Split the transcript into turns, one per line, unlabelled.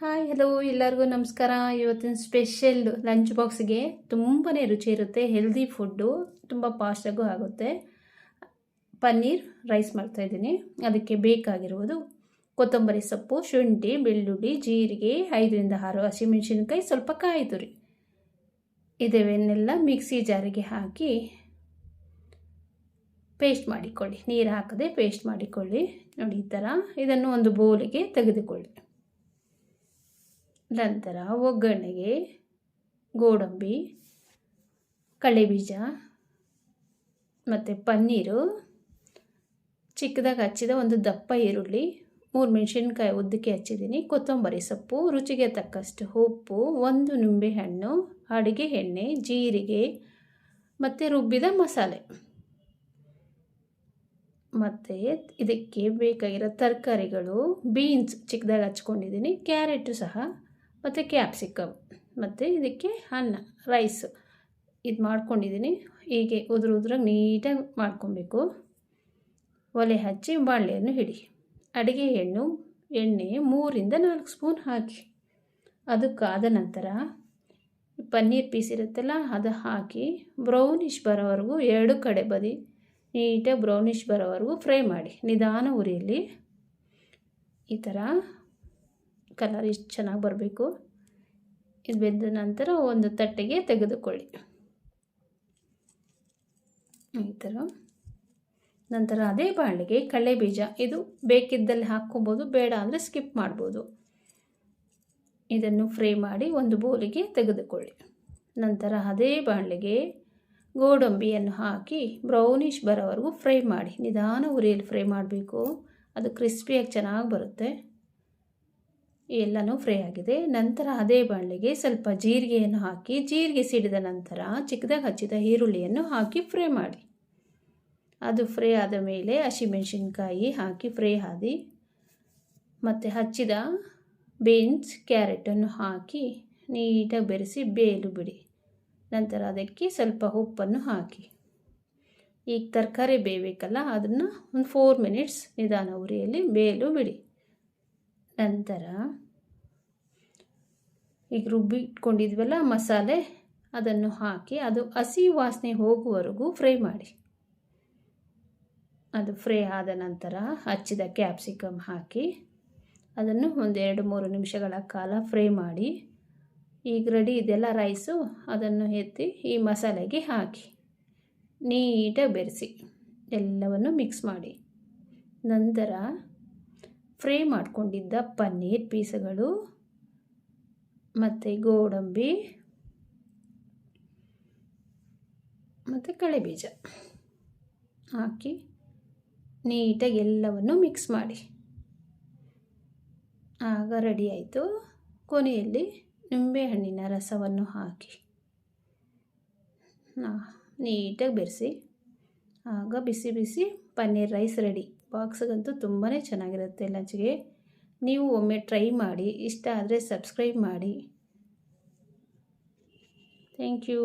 Hi hello ಎಲ್ಲರಿಗೂ ನಮಸ್ಕಾರ. ಇವತ್ತಿನ ಸ್ಪೆಷಲ್ ಲಂಚ್ ಬಾಕ್ಸ್ಗೆ ತುಂಬಾ ರುಚಿ ಇರುತ್ತೆ, ಹೆಲ್ದಿ ಫುಡ್ಡು, ತುಂಬ ಫಾಸ್ಟಾಗೂ ಆಗುತ್ತೆ. ಪನ್ನೀರ್ ರೈಸ್ ಮಾಡ್ತಾಯಿದ್ದೀನಿ. ಅದಕ್ಕೆ ಬೇಕಾಗಿರುವುದು ಕೊತ್ತಂಬರಿ ಸೊಪ್ಪು, ಶುಂಠಿ, ಬೆಳ್ಳುಳ್ಳಿ, ಜೀರಿಗೆ, 5ರಿಂದ 6 ಹಸಿಮೆಣಸಿನ್ಕಾಯಿ, ಸ್ವಲ್ಪ ಕಾಯಿ ತುರಿ. ಇದನ್ನೆಲ್ಲ ಮಿಕ್ಸಿ ಜಾರಿಗೆ ಹಾಕಿ ಪೇಸ್ಟ್ ಮಾಡಿಕೊಳ್ಳಿ. ನೀರು ಹಾಕದೆ ಪೇಸ್ಟ್ ಮಾಡಿಕೊಳ್ಳಿ. ನೋಡಿ ಈ ಥರ. ಇದನ್ನು ಒಂದು ಬೌಲಿಗೆ ತೆಗೆದುಕೊಳ್ಳಿ. ನಂತರ ಒಗ್ಗರಣೆಗೆ ಗೋಡಂಬಿ, ಕಡಲೆಬೀಜ ಮತ್ತು ಪನ್ನೀರು, ಚಿಕ್ಕದಾಗಿ ಹಚ್ಚಿದ ಒಂದು ದಪ್ಪ ಈರುಳ್ಳಿ, 3 ಮೆಣಸಿನ್ಕಾಯಿ ಉದ್ದಕ್ಕೆ ಹಚ್ಚಿದ್ದೀನಿ, ಕೊತ್ತಂಬರಿ ಸೊಪ್ಪು, ರುಚಿಗೆ ತಕ್ಕಷ್ಟು ಉಪ್ಪು, 1 ನಿಂಬೆಹಣ್ಣು, ಅಡುಗೆ ಎಣ್ಣೆ, ಜೀರಿಗೆ ಮತ್ತು ರುಬ್ಬಿದ ಮಸಾಲೆ. ಮತ್ತು ಇದಕ್ಕೆ ಬೇಕಾಗಿರೋ ತರಕಾರಿಗಳು ಬೀನ್ಸ್ ಚಿಕ್ಕದಾಗಿ ಹಚ್ಕೊಂಡಿದ್ದೀನಿ, ಕ್ಯಾರೆಟು ಸಹ, ಮತ್ತು ಕ್ಯಾಪ್ಸಿಕಮ್, ಮತ್ತು ಇದಕ್ಕೆ ಅನ್ನ ರೈಸ್ ಇದು ಮಾಡ್ಕೊಂಡಿದ್ದೀನಿ. ಹೀಗೆ ಉದುರಾಗಿ ನೀಟಾಗಿ ಮಾಡ್ಕೊಬೇಕು. ಒಲೆ ಹಚ್ಚಿ ಬಾಣಲೆಯನ್ನು ಹಿಡಿ. ಅಡುಗೆ ಎಣ್ಣೆ 3ರಿಂದ 4 ಸ್ಪೂನ್ ಹಾಕಿ, ಅದು ಕಾದ ನಂತರ ಪನ್ನೀರ್ ಪೀಸ್ ಇರುತ್ತಲ್ಲ ಅದು ಹಾಕಿ ಬ್ರೌನಿಷ್ ಬರೋವರೆಗೂ 2 ಕಡೆ ಬದಿ ನೀಟಾಗಿ ಬ್ರೌನಿಷ್ ಬರೋವರೆಗೂ ಫ್ರೈ ಮಾಡಿ. ನಿಧಾನ ಉರಿಯಲ್ಲಿ ಈ ಥರ ಕಲರ್ ಇಷ್ಟು ಚೆನ್ನಾಗಿ ಬರಬೇಕು. ಇದು ಬೆಂದ ನಂತರ ಒಂದು ತಟ್ಟೆಗೆ ತೆಗೆದುಕೊಳ್ಳಿ. ಈ ಥರ. ನಂತರ ಅದೇ ಬಾಣಲೆಗೆ ಕಡಲೆಬೀಜ, ಇದು ಬೇಕಿದ್ದಲ್ಲಿ ಹಾಕ್ಕೊಬೋದು, ಬೇಡ ಅಂದರೆ ಸ್ಕಿಪ್ ಮಾಡ್ಬೋದು. ಇದನ್ನು ಫ್ರೈ ಮಾಡಿ ಒಂದು ಬೌಲಿಗೆ ತೆಗೆದುಕೊಳ್ಳಿ. ನಂತರ ಅದೇ ಬಾಣಲೆಗೆ ಗೋಡಂಬಿಯನ್ನು ಹಾಕಿ ಬ್ರೌನಿಷ್ ಬರೋವರೆಗೂ ಫ್ರೈ ಮಾಡಿ. ನಿಧಾನ ಉರಿಯಲ್ಲಿ ಫ್ರೈ ಮಾಡಬೇಕು, ಅದು ಕ್ರಿಸ್ಪಿಯಾಗಿ ಚೆನ್ನಾಗಿ ಬರುತ್ತೆ. ಎಲ್ಲನೂ ಫ್ರೈ ಆಗಿದೆ. ನಂತರ ಅದೇ ಬಾಣಲೆಗೆ ಸ್ವಲ್ಪ ಜೀರಿಗೆಯನ್ನು ಹಾಕಿ, ಜೀರಿಗೆ ಸಿಡಿದ ನಂತರ ಚಿಕ್ಕದಾಗಿ ಹಚ್ಚಿದ ಈರುಳ್ಳಿಯನ್ನು ಹಾಕಿ ಫ್ರೈ ಮಾಡಿ. ಅದು ಫ್ರೈ ಆದ ಮೇಲೆ ಹಸಿಮೆಣಸಿನ್ಕಾಯಿ ಹಾಕಿ ಫ್ರೈ ಆದಿ, ಮತ್ತು ಹಚ್ಚಿದ ಬೀನ್ಸ್, ಕ್ಯಾರೆಟನ್ನು ಹಾಕಿ ನೀಟಾಗಿ ಬೆರೆಸಿ ಬೇಯಲು ಬಿಡಿ. ನಂತರ ಅದಕ್ಕೆ ಸ್ವಲ್ಪ ಉಪ್ಪನ್ನು ಹಾಕಿ. ಈಗ ತರಕಾರಿ ಬೇಯಬೇಕಲ್ಲ, ಅದನ್ನು ಒಂದು 4 ಮಿನಿಟ್ಸ್ ನಿಧಾನ ಉರಿಯಲ್ಲಿ ಬೇಯಲು ಬಿಡಿ. ನಂತರ ಈಗ ರುಬ್ಬಿ ಇಟ್ಕೊಂಡಿದ್ವಲ್ಲ ಮಸಾಲೆ, ಅದನ್ನು ಹಾಕಿ ಅದು ಹಸಿ ವಾಸನೆ ಹೋಗುವವರೆಗೂ ಫ್ರೈ ಮಾಡಿ. ಅದು ಫ್ರೈ ಆದ ನಂತರ ಹಚ್ಚಿದ ಕ್ಯಾಪ್ಸಿಕಮ್ ಹಾಕಿ ಅದನ್ನು ಒಂದು 2-3 ನಿಮಿಷಗಳ ಕಾಲ ಫ್ರೈ ಮಾಡಿ. ಈಗ ರೆಡಿ ಇದೆಲ್ಲ ರೈಸು, ಅದನ್ನು ಎತ್ತಿ ಈ ಮಸಾಲೆಗೆ ಹಾಕಿ ನೀಟಾಗಿ ಬೆರೆಸಿ ಎಲ್ಲವನ್ನು ಮಿಕ್ಸ್ ಮಾಡಿ. ನಂತರ ಫ್ರೈ ಮಾಡಿಕೊಂಡಿದ್ದ ಪನ್ನೀರ್ ಪೀಸ್ಗಳು ಮತ್ತು ಗೋಡಂಬಿ ಮತ್ತು ಕಡಲೆಬೀಜ ಹಾಕಿ ನೀಟಾಗಿ ಎಲ್ಲವನ್ನು ಮಿಕ್ಸ್ ಮಾಡಿ. ಆಗ ರೆಡಿ ಆಯಿತು. ಕೊನೆಯಲ್ಲಿ ನಿಂಬೆಹಣ್ಣಿನ ರಸವನ್ನು ಹಾಕಿ ನೀಟಾಗಿ ಬೆರೆಸಿ. ಆಗ ಬಿಸಿ ಬಿಸಿ ಪನ್ನೀರ್ ರೈಸ್ ರೆಡಿ. ಬಾಕ್ಸ್ಗಂತೂ ತುಂಬಾ ಚೆನ್ನಾಗಿರುತ್ತೆ ಲಂಚ್ಗೆ. ನೀವು ಒಮ್ಮೆ ಟ್ರೈ ಮಾಡಿ. ಇಷ್ಟ ಆದರೆ ಸಬ್ಸ್ಕ್ರೈಬ್ ಮಾಡಿ. Thank you.